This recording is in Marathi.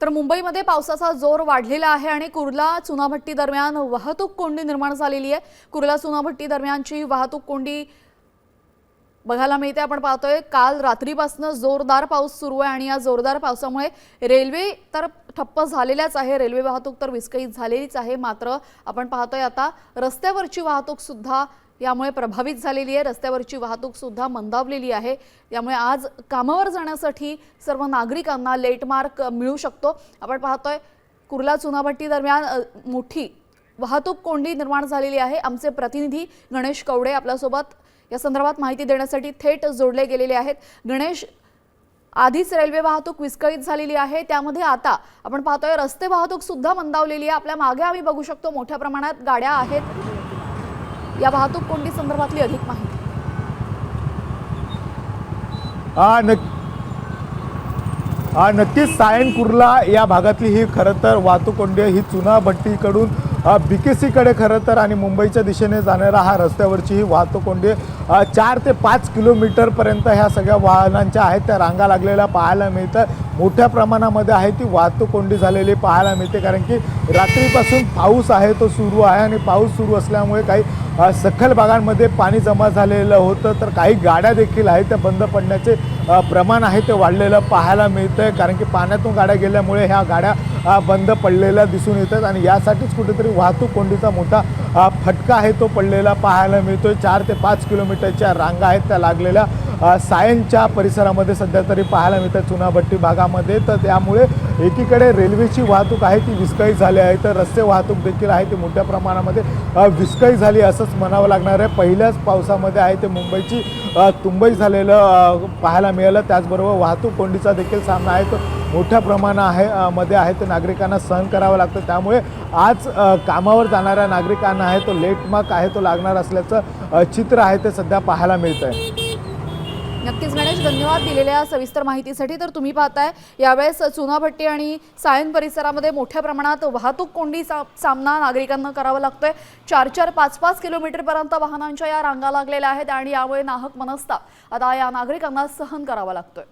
तर मुंबईमध्ये पावसाचा जोर वाढलेला आहे आणि कुर्ला चुनाभट्टी दरम्यान वाहतूक कोंडी निर्माण झालेली आहे। कुर्ला चुनाभट्टी दरम्यानची वाहतूक कोंडी बघायला मिळते। आपण पाहतोय काल रात्रीपासून जोरदार पाऊस सुरू आहे आणि या जोरदार पावसामुळे रेल्वे तर ठप्प झालेल्याच आहे, रेल्वे वाहतूक तर विस्कळीत झालेलीच आहे। मात्र आपण पाहतोय आता रस्त्यावरची वाहतूक सुद्धा यामुळे प्रभावित झालेली आहे, रस्त्यावरची वाहतूक सुद्धा मंदावलेली आहे। यामुळे आज कामावर जाण्यासाठी सर्व नागरिकांना लेट मार्क मिळू शकतो। आपण पाहतोय कुर्ला चुनाभट्टी दरम्यान मोठी वाहतूक कोंडी निर्माण झालेली आहे। आमचे प्रतिनिधी गणेश कवडे आपल्यासोबत या संदर्भात माहिती देण्यासाठी थेट जोडले गेलेले आहेत। गणेश, आधीच रेल्वे वाहतूक विस्कळीत झालेली आहे, त्यामध्ये आता आपण पाहतोय रस्ते वाहतूक सुद्धा मंदावलेली आहे। आपल्या मागे आम्ही बघू शकतो मोठ्या प्रमाणात गाड्या आहेत। या वाहतूक कोंडी संदर्भातली अधिक माहिती। नक्कीच सायन कुर्ला या भागातली ही खरं तर वाहतूक कोंडी ही चुनाभट्टीकडून BKC कडे खरं तर आणि मुंबईच्या दिशेने जाणारा हा रस्त्यावरची ही वाहतूक कोंडी 4 ते 5 किलोमीटरपर्यंत ह्या सगळ्या वाहनांच्या आहेत त्या रांगा लागलेल्या पाहायला मिळतं। मोठ्या प्रमाणामध्ये आहे ती वाहतूक कोंडी झालेली पाहायला मिळते, कारण की रात्रीपासून पाऊस आहे तो सुरू आहे आणि पाऊस सुरू असल्यामुळे काही सखल भागांमध्ये पाणी जमा झालेलं होतं, तर काही गाड्या देखील आहेत त्या बंद पडण्याचे प्रमाण आहे ते वाढलेलं पाहायला मिळतंय, कारण की पाण्यातून गाड्या गेल्यामुळे ह्या गाड्या बंद पडलेल्या दिसून येतात आणि यासाठीच कुठेतरी वाहतूक कोंडीचा मोठा फटका आहे तो पडलेला पाहायला मिळतोय। 4 ते 5 किलोमीटरच्या रांगा आहेत त्या लागलेल्या सायनच्या परिसरामध्ये सध्या तरी पाहायला मिळतात चुनाभट्टी भागामध्ये। तर त्यामुळे एकीकडे रेल्वेची वाहतूक आहे ती विस्कळीत झाली आहे, तर रस्ते वाहतूक देखील आहे ती मोठ्या प्रमाणामध्ये विस्कळीत झाली असंच म्हणावं लागणार आहे। पहिल्याच पावसामध्ये आहे ते मुंबईची तुंबई झालेलं पाहायला मिळालं। त्याचबरोबर वाहतूक कोंडीचा देखील सामना आहे तो मोठ्या प्रमाणामध्ये आहे ते नागरिकांना सहन करावं लागतं। त्यामुळे आज कामावर जाणाऱ्या नागरिकांना आहे तो लेट मार्क आहे तो लागणार असल्याचं चित्र आहे ते सध्या पाहायला मिळत आहे। नक्कीच गणेश, धन्यवाद दिलेल्या सविस्तर माहितीसाठी। तर तुम्ही पाहताय यावेळेस चुनाभट्टी आणि सायन परिसरामध्ये मोठ्या प्रमाणात वाहतूक कोंडी सामना नागरिकांना करावा लागतोय। 4-4, 5-5 किलोमीटरपर्यंत वाहनांच्या या रांगा लागलेल्या आहेत आणि यामुळे नाहक मनस्ताप आता या नागरिकांना सहन करावा लागतोय।